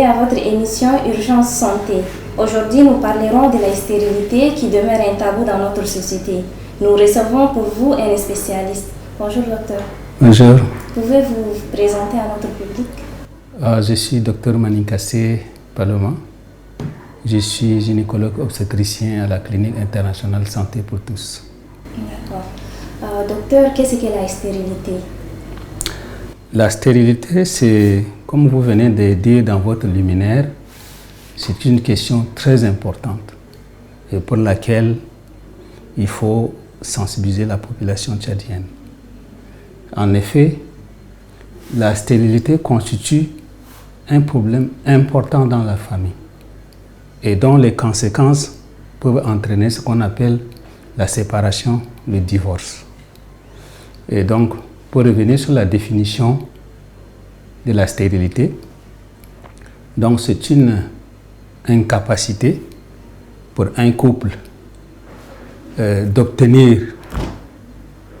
à votre émission Urgence Santé. Aujourd'hui, nous parlerons de la stérilité qui demeure un tabou dans notre société. Nous recevons pour vous un spécialiste. Bonjour docteur. Bonjour. Pouvez-vous vous présenter à notre public? Je suis docteur Manikassé Paloma. Je suis gynécologue obstétricien à la clinique internationale Santé pour tous. D'accord. Docteur, qu'est-ce que la stérilité? La stérilité, c'est, comme vous venez de dire dans votre luminaire, c'est une question très importante et pour laquelle il faut sensibiliser la population tchadienne. En effet, la stérilité constitue un problème important dans la famille et dont les conséquences peuvent entraîner ce qu'on appelle la séparation, le divorce. Et donc, pour revenir sur la définition de la stérilité, donc c'est une incapacité pour un couple d'obtenir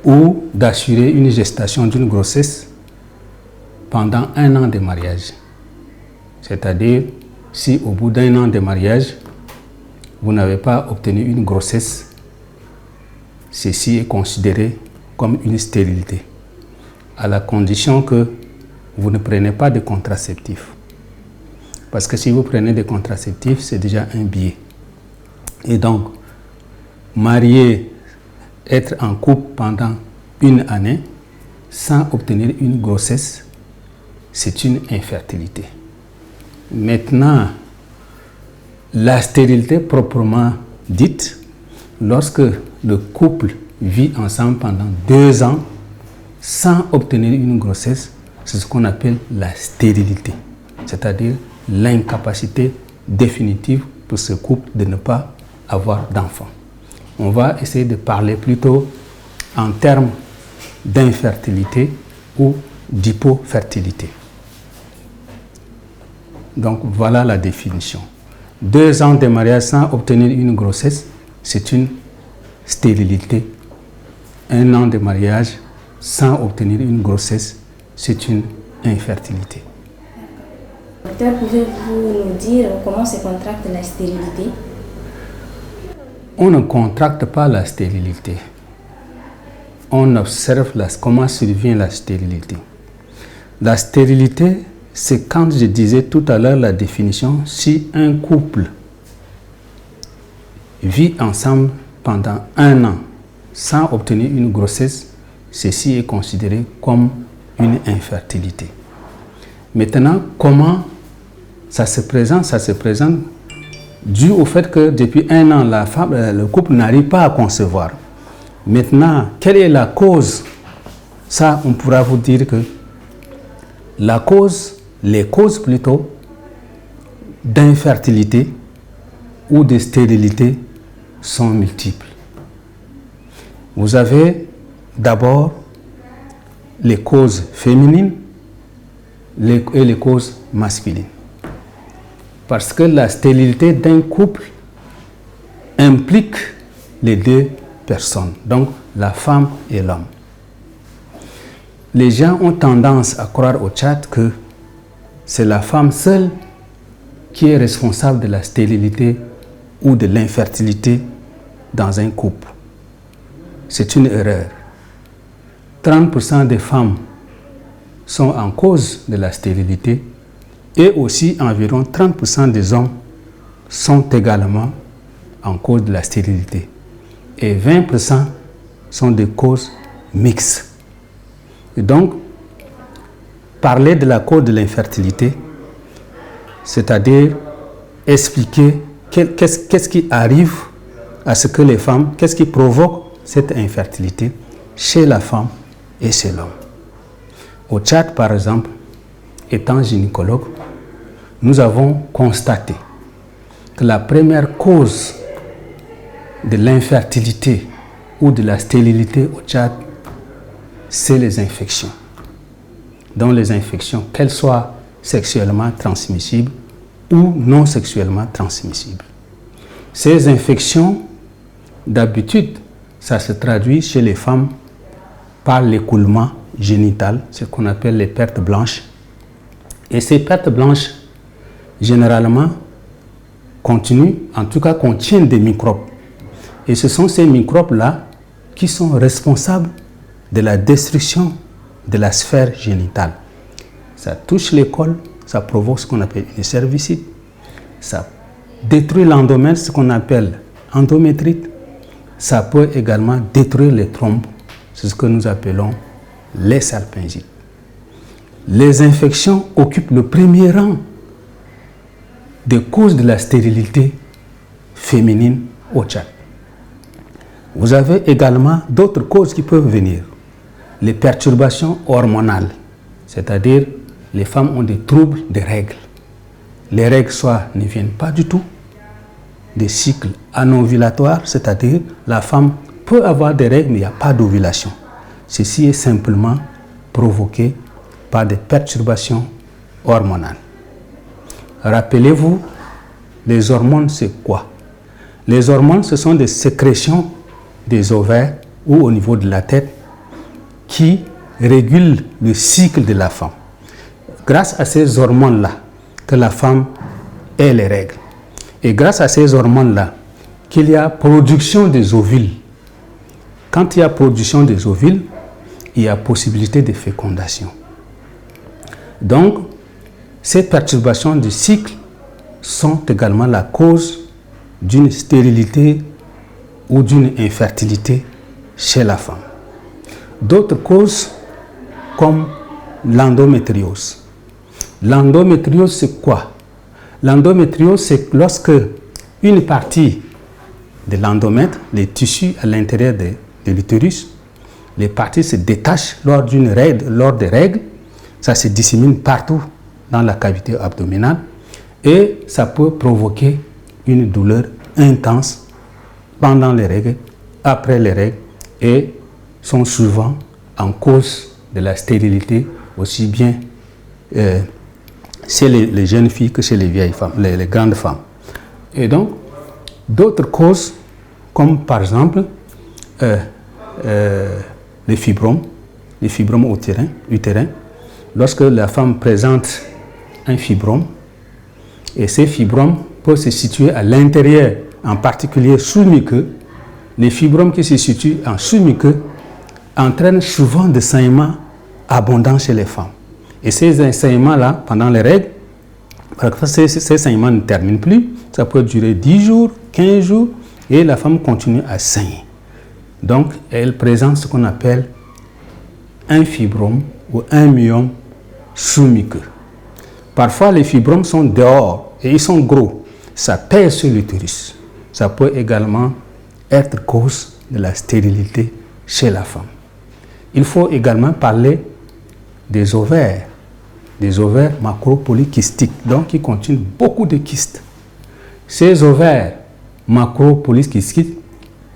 ou d'assurer une gestation d'une grossesse pendant 1 an de mariage. C'est-à-dire, si au bout d'1 an de mariage, vous n'avez pas obtenu une grossesse, ceci est considéré comme une stérilité, à la condition que vous ne prenez pas de contraceptif. Parce que si vous prenez des contraceptifs, c'est déjà un biais. Et donc, marier, être en couple pendant 1 année sans obtenir une grossesse, c'est une infertilité. Maintenant, la stérilité proprement dite, lorsque le couple vit ensemble pendant 2 ans sans obtenir une grossesse, c'est ce qu'on appelle la stérilité, c'est-à-dire l'incapacité définitive pour ce couple de ne pas avoir d'enfant. On va essayer de parler plutôt en termes d'infertilité ou d'hypofertilité. Donc voilà la définition. 2 ans de mariage sans obtenir une grossesse, c'est une stérilité. 1 an de mariage sans obtenir une grossesse, c'est une infertilité. Docteur, pouvez-vous nous dire comment se contracte la stérilité? On ne contracte pas la stérilité. On observe comment survient la stérilité. La stérilité, c'est quand je disais tout à l'heure la définition, si un couple vit ensemble pendant 1 an sans obtenir une grossesse, ceci est considéré comme une infertilité. Maintenant, comment ça se présente? Ça se présente dû au fait que depuis 1 an, le couple n'arrive pas à concevoir. Maintenant, quelle est la cause? Ça, on pourra vous dire que les causes plutôt d'infertilité ou de stérilité sont multiples. Vous avez d'abord les causes féminines et les causes masculines. Parce que la stérilité d'un couple implique les 2 personnes, donc la femme et l'homme. Les gens ont tendance à croire au Tchad que c'est la femme seule qui est responsable de la stérilité ou de l'infertilité dans un couple. C'est une erreur. 30% des femmes sont en cause de la stérilité et aussi environ 30% des hommes sont également en cause de la stérilité. Et 20% sont des causes mixtes. Et donc, parler de la cause de l'infertilité, c'est-à-dire expliquer qu'est-ce qui arrive à ce que les femmes, qu'est-ce qui provoque cette infertilité chez la femme et chez l'homme. Au Tchad, par exemple, étant gynécologue, nous avons constaté que la première cause de l'infertilité ou de la stérilité au Tchad, c'est les infections. Donc les infections, qu'elles soient sexuellement transmissibles ou non sexuellement transmissibles. Ces infections, d'habitude, ça se traduit chez les femmes par l'écoulement génital, ce qu'on appelle les pertes blanches. Et ces pertes blanches généralement, contiennent des microbes. Et ce sont ces microbes-là qui sont responsables de la destruction de la sphère génitale. Ça touche le col, ça provoque ce qu'on appelle une cervicite, ça détruit l'endomètre, ce qu'on appelle endométrite, ça peut également détruire les trompes, c'est ce que nous appelons les salpingites. Les infections occupent le premier rang des causes de la stérilité féminine au Tchad. Vous avez également d'autres causes qui peuvent venir. Les perturbations hormonales, c'est-à-dire les femmes ont des troubles des règles. Les règles soit ne viennent pas du tout, des cycles anovulatoires, c'est-à-dire la femme peut avoir des règles mais il n'y a pas d'ovulation. Ceci est simplement provoqué par des perturbations hormonales. Rappelez-vous, les hormones, c'est quoi? Les hormones, ce sont des sécrétions des ovaires ou au niveau de la tête qui régulent le cycle de la femme. Grâce à ces hormones-là, que la femme ait les règles. Et grâce à ces hormones-là, qu'il y a production des ovules. Quand il y a production des ovules, il y a possibilité de fécondation. Donc, ces perturbations du cycle sont également la cause d'une stérilité ou d'une infertilité chez la femme. D'autres causes comme l'endométriose. L'endométriose, c'est quoi? L'endométriose, c'est lorsque une partie de l'endomètre, les tissus à l'intérieur de l'utérus, les parties se détachent lors des règles, ça se dissémine partout dans la cavité abdominale et ça peut provoquer une douleur intense pendant les règles, après les règles et sont souvent en cause de la stérilité aussi bien chez les jeunes filles que chez les vieilles femmes, les grandes femmes. Et donc, d'autres causes comme par exemple les fibromes utérins. Lorsque la femme présente un fibrome, et ces fibromes peuvent se situer à l'intérieur, en particulier sous muqueux, les fibromes qui se situent en sous-muqueux entraînent souvent des saignements abondants chez les femmes. Et ces saignements-là, pendant les règles, ces saignements ne terminent plus, ça peut durer 10 jours, 15 jours, et la femme continue à saigner. Donc, elle présente ce qu'on appelle un fibrome ou un myome sous-muqueux. Parfois, les fibromes sont dehors et ils sont gros. Ça pèse sur l'utérus. Ça peut également être cause de la stérilité chez la femme. Il faut également parler des ovaires macropolykystiques, donc qui contiennent beaucoup de kystes. Ces ovaires macropolykystiques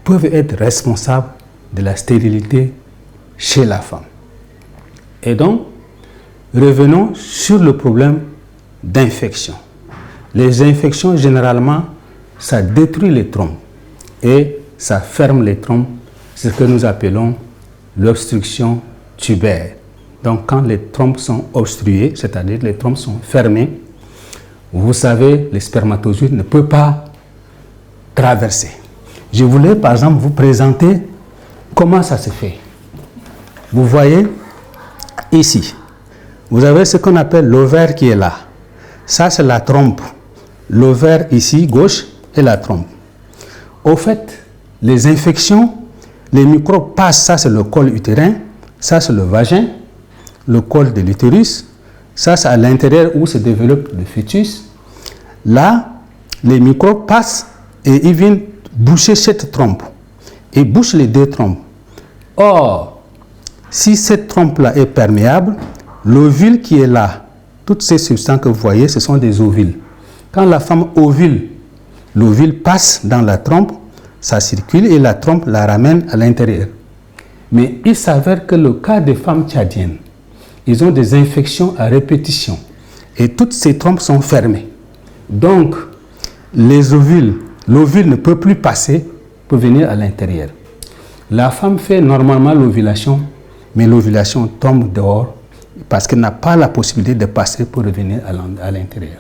peuvent être responsables de la stérilité chez la femme. Et donc, revenons sur le problème d'infection. Les infections, généralement, ça détruit les trompes et ça ferme les trompes, ce que nous appelons l'obstruction tubaire. Donc, quand les trompes sont obstruées, c'est-à-dire les trompes sont fermées, vous savez, le spermatozoïde ne peut pas traverser. Je voulais, par exemple, vous présenter comment ça se fait. Vous voyez, ici, vous avez ce qu'on appelle l'ovaire qui est là. Ça, c'est la trompe. L'ovaire ici, gauche, et la trompe. Au fait, les infections, les microbes passent, ça c'est le col utérin, ça c'est le vagin, le col de l'utérus, ça c'est à l'intérieur où se développe le fœtus. Là, les microbes passent et ils viennent boucher cette trompe. Ils bouchent les deux trompes. Or, si cette trompe-là est perméable, l'ovule qui est là, toutes ces substances que vous voyez, ce sont des ovules. Quand la femme ovule, l'ovule passe dans la trompe, ça circule et la trompe la ramène à l'intérieur. Mais il s'avère que le cas des femmes tchadiennes, ils ont des infections à répétition et toutes ces trompes sont fermées. Donc, l'ovule ne peut plus passer pour venir à l'intérieur. La femme fait normalement l'ovulation, mais l'ovulation tombe dehors parce qu'elle n'a pas la possibilité de passer pour revenir à l'intérieur.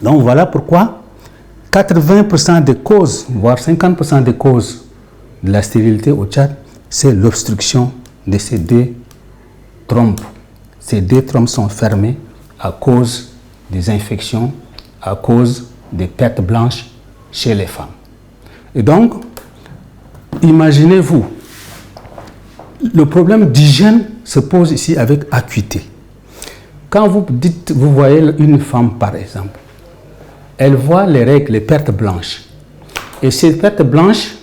Donc voilà pourquoi 80% des causes, voire 50% des causes de la stérilité au Tchad, c'est l'obstruction de ces deux trompes. Ces deux trompes sont fermées à cause des infections, à cause des pertes blanches chez les femmes. Et donc, imaginez-vous, le problème d'hygiène se pose ici avec acuité. Quand vous voyez une femme par exemple, elle voit les règles, les pertes blanches. Et ces pertes blanches,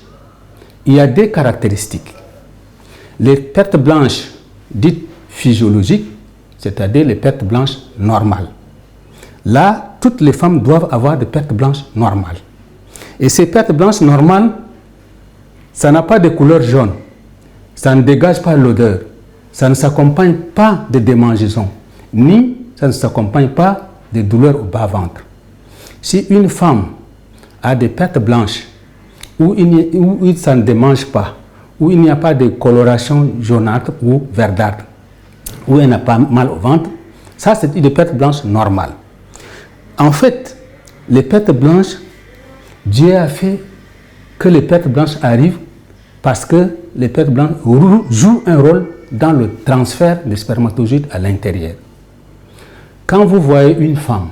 il y a des caractéristiques. Les pertes blanches dites physiologiques, c'est-à-dire les pertes blanches normales. Là, toutes les femmes doivent avoir des pertes blanches normales. Et ces pertes blanches normales, ça n'a pas de couleur jaune. Ça ne dégage pas l'odeur. Ça ne s'accompagne pas de démangeaisons. Ni ça ne s'accompagne pas de douleurs au bas-ventre. Si une femme a des pertes blanches où ça ne démange pas, où il n'y a pas de coloration jaunâtre ou verdâtre, où elle n'a pas mal au ventre, ça c'est une perte blanche normale. En fait, les pertes blanches, Dieu a fait que les pertes blanches arrivent parce que les pertes blanches jouent un rôle dans le transfert des spermatozoïdes à l'intérieur. Quand vous voyez une femme,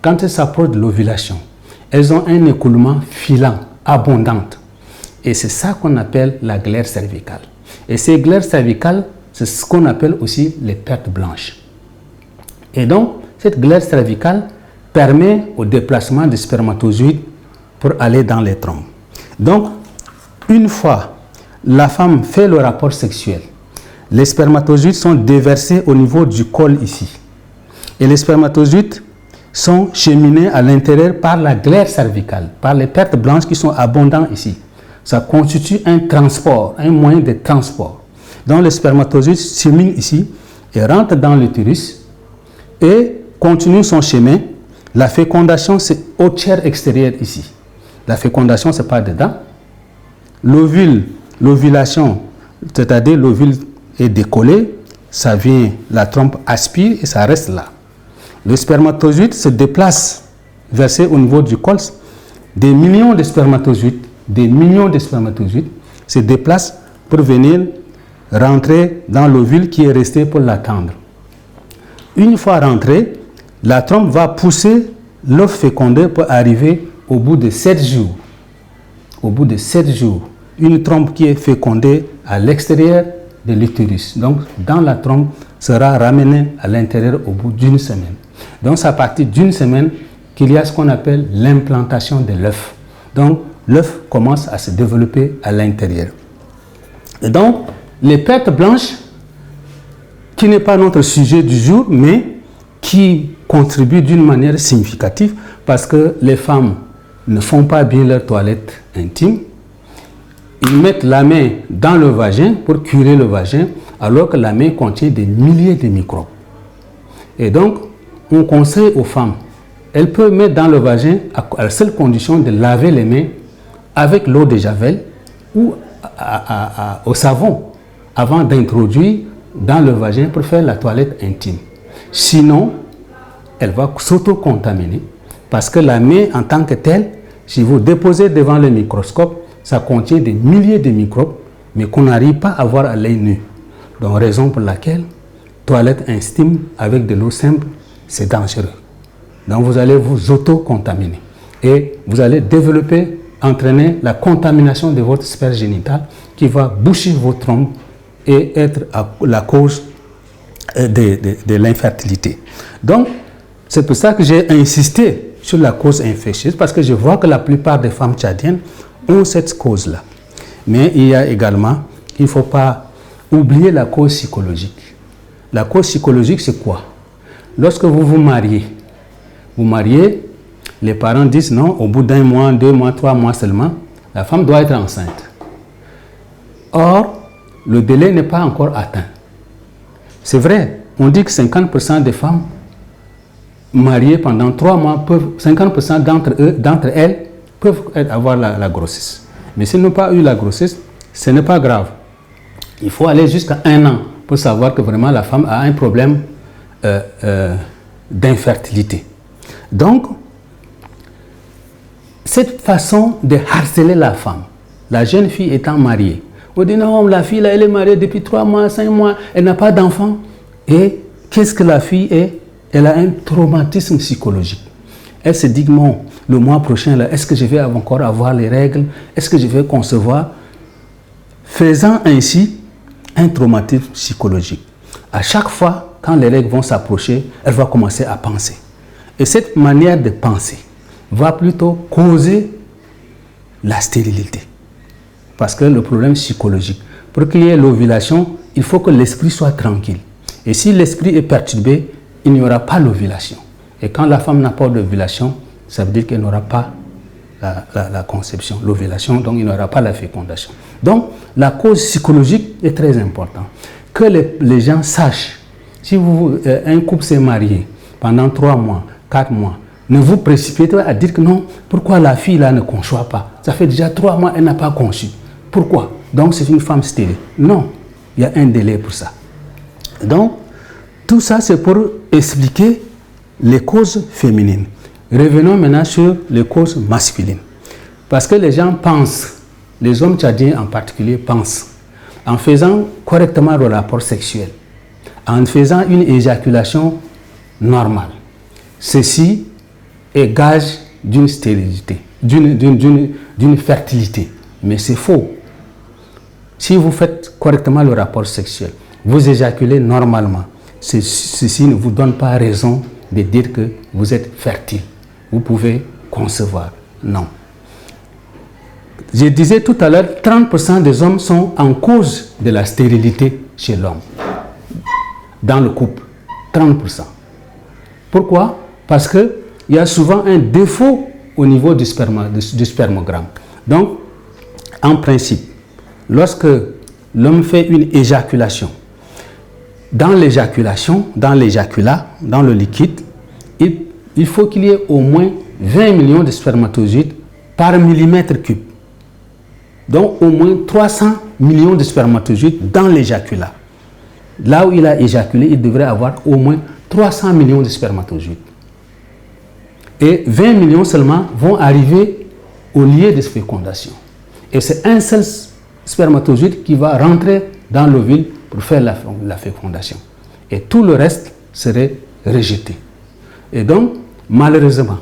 quand elle s'approche de l'ovulation, elles ont un écoulement filant, abondant. Et c'est ça qu'on appelle la glaire cervicale. Et ces glaires cervicales, c'est ce qu'on appelle aussi les pertes blanches. Et donc, cette glaire cervicale permet au déplacement des spermatozoïdes pour aller dans les trompes. Donc, une fois la femme fait le rapport sexuel, les spermatozoïdes sont déversés au niveau du col ici. Et les spermatozoïdes sont cheminés à l'intérieur par la glaire cervicale, par les pertes blanches qui sont abondantes ici. Ça constitue un transport, un moyen de transport. Donc les spermatozoïdes cheminent ici et rentrent dans l'utérus et continuent son chemin. La fécondation, c'est au tiers extérieur ici. La fécondation, ce n'est pas dedans. L'ovulation, c'est-à-dire l'ovule est décollé, ça vient, la trompe aspire et ça reste là. Le spermatozoïde se déplace, versé au niveau du col. Des millions de spermatozoïdes se déplacent pour venir rentrer dans l'ovule qui est resté pour l'attendre. Une fois rentré, la trompe va pousser l'œuf fécondé pour arriver au bout de 7 jours. Au bout de 7 jours, une trompe qui est fécondée à l'extérieur de l'utérus, donc dans la trompe, sera ramenée à l'intérieur au bout d'une semaine. Donc c'est à partir d'une semaine qu'il y a ce qu'on appelle l'implantation de l'œuf. Donc l'œuf commence à se développer à l'intérieur. Et donc les pertes blanches, qui n'est pas notre sujet du jour, mais qui contribuent d'une manière significative parce que les femmes ne font pas bien leur toilette intime. Ils mettent la main dans le vagin pour curer le vagin, alors que la main contient des milliers de microbes. Et donc, on conseille aux femmes, elles peuvent mettre dans le vagin à la seule condition de laver les mains avec l'eau de javel ou au savon avant d'introduire dans le vagin pour faire la toilette intime. Sinon, elle va s'auto-contaminer parce que la main en tant que telle, si vous déposez devant le microscope, ça contient des milliers de microbes, mais qu'on n'arrive pas à voir à l'œil nu. Donc, raison pour laquelle toilette intime avec de l'eau simple, c'est dangereux. Donc, vous allez vous auto-contaminer et vous allez développer, entraîner la contamination de votre sphère génitale qui va boucher vos trompes et être la cause de l'infertilité. Donc, c'est pour ça que j'ai insisté sur la cause infectieuse, parce que je vois que la plupart des femmes tchadiennes ont cette cause-là. Mais il y a également, il ne faut pas oublier la cause psychologique. La cause psychologique, c'est quoi? Lorsque vous vous mariez, les parents disent non, au bout d'un mois, 2 mois, 3 mois seulement, la femme doit être enceinte. Or, le délai n'est pas encore atteint. C'est vrai, on dit que 50% des femmes mariées pendant 3 mois, 50% d'entre elles peuvent avoir la grossesse. Mais s'ils n'ont pas eu la grossesse, ce n'est pas grave. Il faut aller jusqu'à 1 an pour savoir que vraiment la femme a un problème d'infertilité. Donc, cette façon de harceler la femme, la jeune fille étant mariée, on dit non, la fille là, elle est mariée depuis 3 mois, 5 mois, elle n'a pas d'enfant. Et qu'est-ce que la fille est? Elle a un traumatisme psychologique. Elle se dit non, le mois prochain, là, est-ce que je vais encore avoir les règles? Est-ce que je vais concevoir? Faisant ainsi un traumatisme psychologique. À chaque fois, quand les règles vont s'approcher, elle va commencer à penser. Et cette manière de penser va plutôt causer la stérilité. Parce que le problème psychologique, pour qu'il y ait l'ovulation, il faut que l'esprit soit tranquille. Et si l'esprit est perturbé, il n'y aura pas l'ovulation. Et quand la femme n'a pas d'ovulation, ça veut dire qu'elle n'aura pas la conception, l'ovulation, donc il n'y aura pas la fécondation. Donc, la cause psychologique est très importante. Que les gens sachent, si un couple s'est marié pendant 3 mois, 4 mois, ne vous précipitez pas à dire que non, pourquoi la fille là ne conçoit pas? Ça fait déjà 3 mois, elle n'a pas conçu. Pourquoi? Donc c'est une femme stérile. Non, il y a un délai pour ça. Donc, tout ça c'est pour expliquer les causes féminines. Revenons maintenant sur les causes masculines. Parce que les gens pensent, les hommes tchadiens en particulier pensent, en faisant correctement le rapport sexuel, en faisant une éjaculation normale, ceci est gage d'une stérilité, d'une fertilité. Mais c'est faux. Si vous faites correctement le rapport sexuel, vous éjaculez normalement, ceci ne vous donne pas raison de dire que vous êtes fertile. Vous pouvez concevoir. Non. Je disais tout à l'heure, 30% des hommes sont en cause de la stérilité chez l'homme. Dans le couple. 30%. Pourquoi? Parce qu'il y a souvent un défaut au niveau du spermogramme. Donc, en principe, lorsque l'homme fait une éjaculation, dans l'éjaculat, dans le liquide, il faut qu'il y ait au moins 20 millions de spermatozoïdes par millimètre cube. Donc au moins 300 millions de spermatozoïdes dans l'éjaculat. Là où il a éjaculé, il devrait avoir au moins 300 millions de spermatozoïdes. Et 20 millions seulement vont arriver au lieu de fécondation. Et c'est un seul spermatozoïde qui va rentrer dans l'ovule pour faire la fécondation. Et tout le reste serait rejeté. Et donc, malheureusement,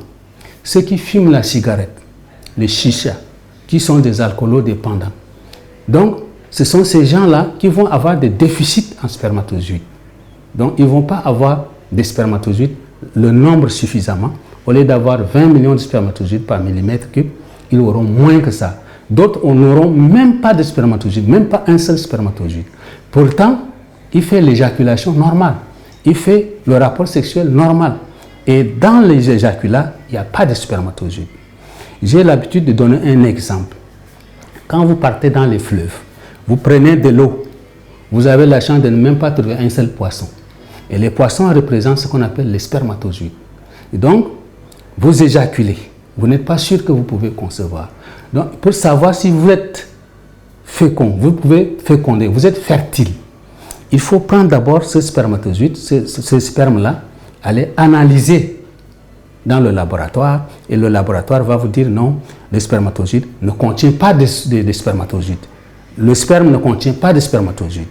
ceux qui fument la cigarette, les chichas, qui sont des alcoolodépendants, donc ce sont ces gens-là qui vont avoir des déficits en spermatozoïdes. Donc, ils ne vont pas avoir des spermatozoïdes, le nombre suffisamment. Au lieu d'avoir 20 millions de spermatozoïdes par millimètre cube, ils auront moins que ça. D'autres n'auront même pas de spermatozoïdes, même pas un seul spermatozoïde. Pourtant, il fait l'éjaculation normale. Il fait le rapport sexuel normal. Et dans les éjaculats, il n'y a pas de spermatozoïdes. J'ai l'habitude de donner un exemple. Quand vous partez dans les fleuves, vous prenez de l'eau, vous avez la chance de ne même pas trouver un seul poisson. Et les poissons représentent ce qu'on appelle les spermatozoïdes. Et donc, vous éjaculez. Vous n'êtes pas sûr que vous pouvez concevoir. Donc, pour savoir si vous êtes fécond, vous pouvez féconder, vous êtes fertile. Il faut prendre d'abord ce spermatozoïde, ce sperme-là, aller analyser dans le laboratoire, et le laboratoire va vous dire non, le spermatozoïde ne contient pas de spermatozoïdes. Le sperme ne contient pas de spermatozoïdes.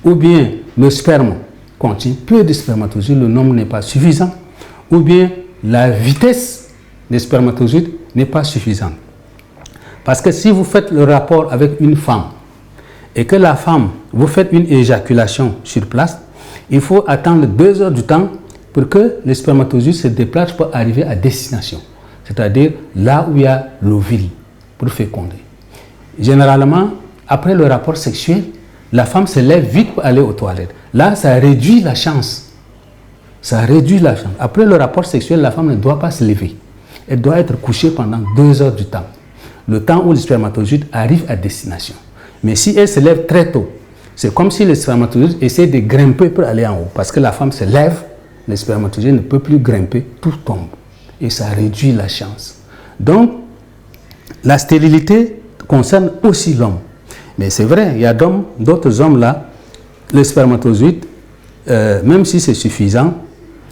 Ou bien le sperme contient peu de spermatozoïdes, le nombre n'est pas suffisant. Ou bien la vitesse des spermatozoïdes n'est pas suffisante. Parce que si vous faites le rapport avec une femme et que la femme, vous faites une éjaculation sur place, il faut attendre 2 heures du temps pour que les spermatozoïdes se déplacent pour arriver à destination. C'est-à-dire là où il y a l'ovule pour féconder. Généralement, après le rapport sexuel, la femme se lève vite pour aller aux toilettes. Là, ça réduit la chance. Ça réduit la chance. Après le rapport sexuel, la femme ne doit pas se lever. Elle doit être couchée pendant 2 heures du temps. Le temps où les spermatozoïdes arrivent à destination. Mais si elle se lève très tôt, c'est comme si les spermatozoïdes essaient de grimper pour aller en haut. Parce que la femme se lève, les spermatozoïdes ne peuvent plus grimper, tout tombe. Et ça réduit la chance. Donc, la stérilité concerne aussi l'homme. Mais c'est vrai, il y a d'autres hommes là, les spermatozoïdes, même si c'est suffisant,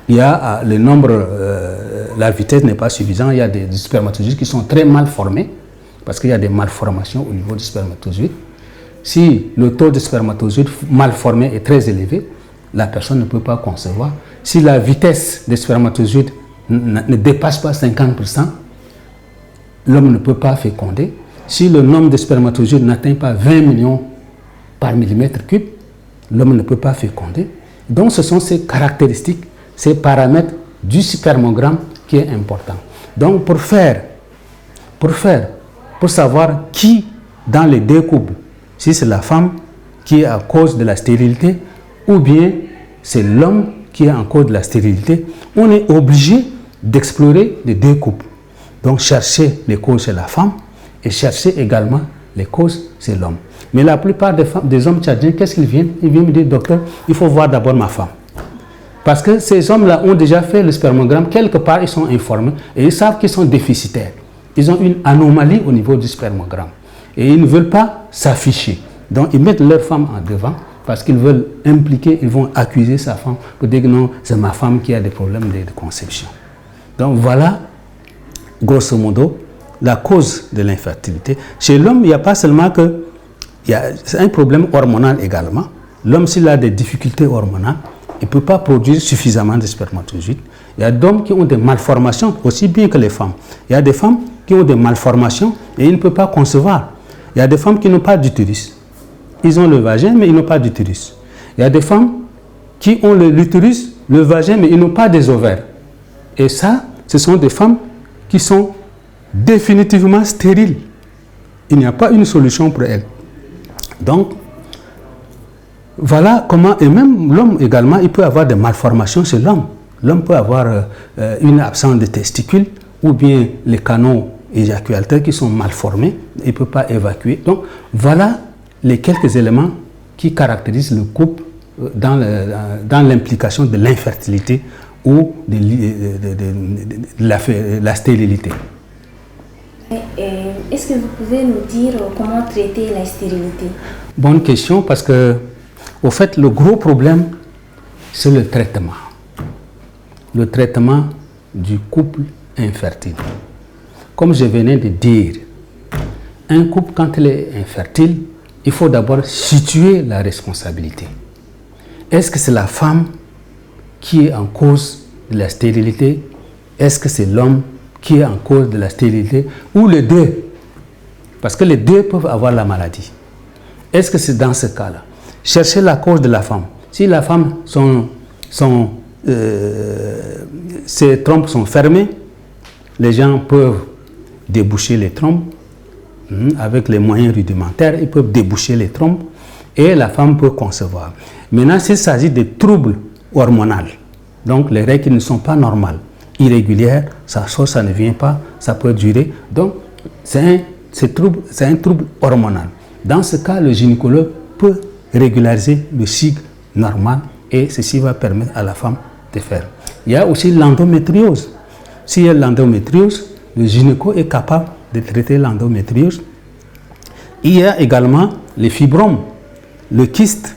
il y a le nombre la vitesse n'est pas suffisante. Il y a des spermatozoïdes qui sont très mal formés, parce qu'il y a des malformations au niveau du spermatozoïde. Si le taux de spermatozoïdes mal formés est très élevé, la personne ne peut pas concevoir. Si la vitesse des spermatozoïdes ne dépasse pas 50%, l'homme ne peut pas féconder. Si le nombre de spermatozoïdes n'atteint pas 20 millions par millimètre cube, l'homme ne peut pas féconder. Donc ce sont ces caractéristiques, ces paramètres du spermogramme qui est important. Donc pour savoir qui dans les deux couples, si c'est la femme qui est à cause de la stérilité ou bien c'est l'homme qui est en cause de la stérilité, on est obligé d'explorer les deux couples. Donc chercher les causes chez la femme et chercher également les causes chez l'homme. Mais la plupart des hommes tchadiens, qu'est-ce qu'ils viennent? Ils viennent me dire, docteur, il faut voir d'abord ma femme. Parce que ces hommes-là ont déjà fait le spermogramme, quelque part ils sont informés et ils savent qu'ils sont déficitaires. Ils ont une anomalie au niveau du spermogramme. Et ils ne veulent pas s'afficher. Donc ils mettent leur femme en devant parce qu'ils veulent impliquer, ils vont accuser sa femme pour dire que non, c'est ma femme qui a des problèmes de conception. Donc voilà, grosso modo, la cause de l'infertilité. Chez l'homme, il n'y a pas seulement que... C'est un problème hormonal également. L'homme, s'il a des difficultés hormonales, il ne peut pas produire suffisamment de spermatozoïdes. Il y a d'hommes qui ont des malformations, aussi bien que les femmes. Il y a des femmes qui ont des malformations et ils ne peuvent pas concevoir. Il y a des femmes qui n'ont pas d'utérus. Ils ont le vagin, mais ils n'ont pas d'utérus. Il y a des femmes qui ont l'utérus, le vagin, mais ils n'ont pas des ovaires. Et ça, ce sont des femmes qui sont définitivement stériles. Il n'y a pas une solution pour elles. Donc, voilà comment, et même l'homme également, il peut avoir des malformations chez l'homme. L'homme peut avoir une absence de testicules ou bien les canaux éjaculateurs qui sont mal formés, il ne peut pas évacuer. Donc, voilà les quelques éléments qui caractérisent le couple dans l'implication de l'infertilité ou de la stérilité. Est-ce que vous pouvez nous dire comment traiter la stérilité? Bonne question, parce que, au fait, le gros problème, c'est le traitement. Le traitement du couple infertile. Comme je venais de dire, un couple, quand il est infertile, il faut d'abord situer la responsabilité. Est-ce que c'est la femme qui est en cause de la stérilité? Est-ce que c'est l'homme qui est en cause de la stérilité? Ou les deux? Parce que les deux peuvent avoir la maladie. Est-ce que c'est dans ce cas-là? Chercher la cause de la femme. Si la femme, ses trompes sont fermées, les gens peuvent déboucher les trompes. Avec les moyens rudimentaires, ils peuvent déboucher les trompes et la femme peut concevoir. Maintenant, s'il s'agit de troubles hormonaux, donc les règles qui ne sont pas normales, irrégulières, ça sort, ça ne vient pas, ça peut durer. Donc, c'est un trouble hormonal. Dans ce cas, le gynécologue peut régulariser le cycle normal et ceci va permettre à la femme de faire. Il y a aussi l'endométriose. S'il y a l'endométriose, le gynéco est capable de traiter l'endométriose. Il y a également les fibromes, le kyste,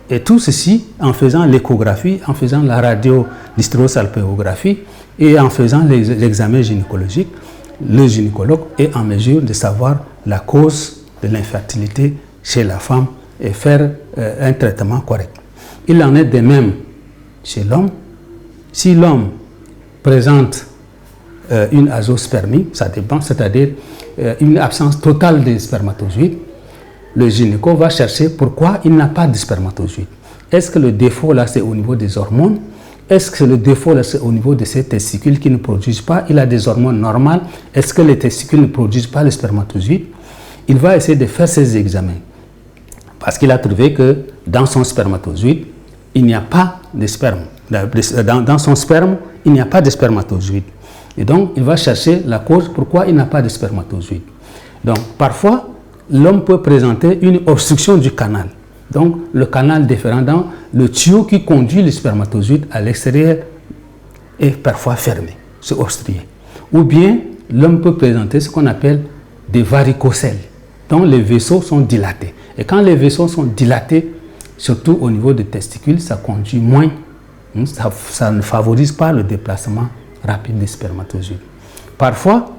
et tout ceci en faisant l'échographie, en faisant la radiohysterosalpingographie et en faisant l'examen gynécologique, le gynécologue est en mesure de savoir la cause de l'infertilité chez la femme et faire un traitement correct. Il en est de même chez l'homme. Si l'homme présente une azospermie, ça dépend, c'est-à-dire une absence totale de spermatozoïdes, le gynéco va chercher pourquoi il n'a pas de spermatozoïdes. Est-ce que le défaut là c'est au niveau des hormones? Est-ce que le défaut là c'est au niveau de ses testicules qui ne produisent pas? Il a des hormones normales. Est-ce que les testicules ne produisent pas les spermatozoïdes? Il va essayer de faire ses examens parce qu'il a trouvé que dans son spermatozoïde, il n'y a pas de sperme. Dans son sperme, il n'y a pas de spermatozoïdes. Et donc, il va chercher la cause pourquoi il n'a pas de spermatozoïdes. Donc, parfois, l'homme peut présenter une obstruction du canal. Donc, le canal déférent, le tuyau qui conduit les spermatozoïdes à l'extérieur est parfois fermé, c'est obstrué. Ou bien, l'homme peut présenter ce qu'on appelle des varicocèles. Donc, les vaisseaux sont dilatés. Et quand les vaisseaux sont dilatés, surtout au niveau des testicules, ça conduit moins, ça ne favorise pas le déplacement rapide des spermatozoïdes. Parfois,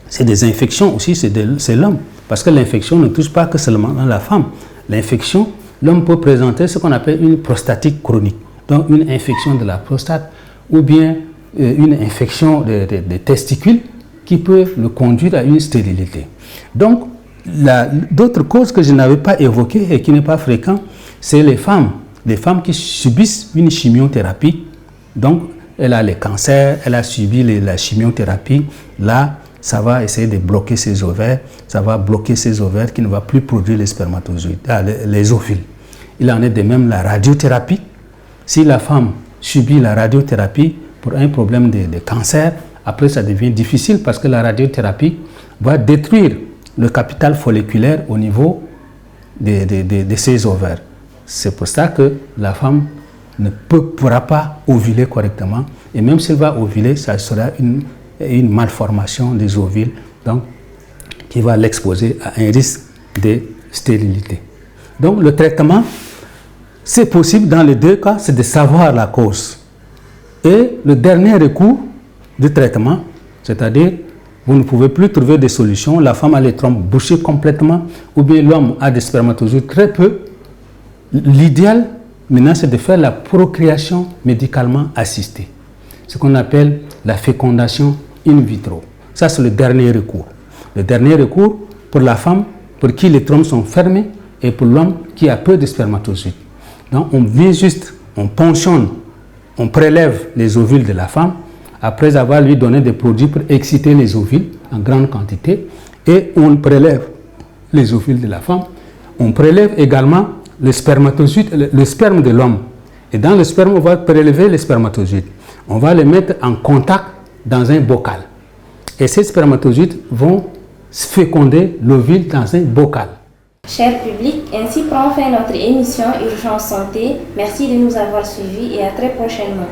c'est des infections aussi, c'est l'homme. Parce que l'infection ne touche pas que seulement la femme. L'infection, l'homme peut présenter ce qu'on appelle une prostatite chronique. Donc une infection de la prostate ou bien une infection des testicules qui peut le conduire à une stérilité. Donc, d'autres causes que je n'avais pas évoquées et qui n'est pas fréquent, c'est les femmes qui subissent une chimiothérapie. Donc, elle a les cancers, elle a subi la chimiothérapie. Là, ça va essayer de bloquer ses ovaires, ça va bloquer ses ovaires qui ne va plus produire les spermatozoïdes, les ovules. Il en est de même la radiothérapie. Si la femme subit la radiothérapie pour un problème de cancer, après ça devient difficile parce que la radiothérapie va détruire le capital folliculaire au niveau de ses ovaires. C'est pour ça que la femme ne pourra pas ovuler correctement. Et même s'il va ovuler, ça sera une malformation des ovules, donc, qui va l'exposer à un risque de stérilité. Donc le traitement, c'est possible dans les deux cas, c'est de savoir la cause. Et le dernier recours du traitement, c'est-à-dire vous ne pouvez plus trouver de solution, la femme a les trompes bouchées complètement, ou bien l'homme a des spermatozoïdes très peu. L'idéal, maintenant, c'est de faire la procréation médicalement assistée, ce qu'on appelle la fécondation in vitro. Ça, c'est le dernier recours. Le dernier recours pour la femme pour qui les trompes sont fermées et pour l'homme qui a peu de spermatozoïdes. Donc, on vient juste, on ponchonne, on prélève les ovules de la femme après avoir lui donné des produits pour exciter les ovules en grande quantité, et on prélève les ovules de la femme. On prélève également le spermatozoïde, le sperme de l'homme. Et dans le sperme, on va prélever les spermatozoïdes. On va les mettre en contact dans un bocal. Et ces spermatozoïdes vont féconder l'ovule dans un bocal. Cher public, ainsi prend fin notre émission Urgence Santé. Merci de nous avoir suivis et à très prochainement.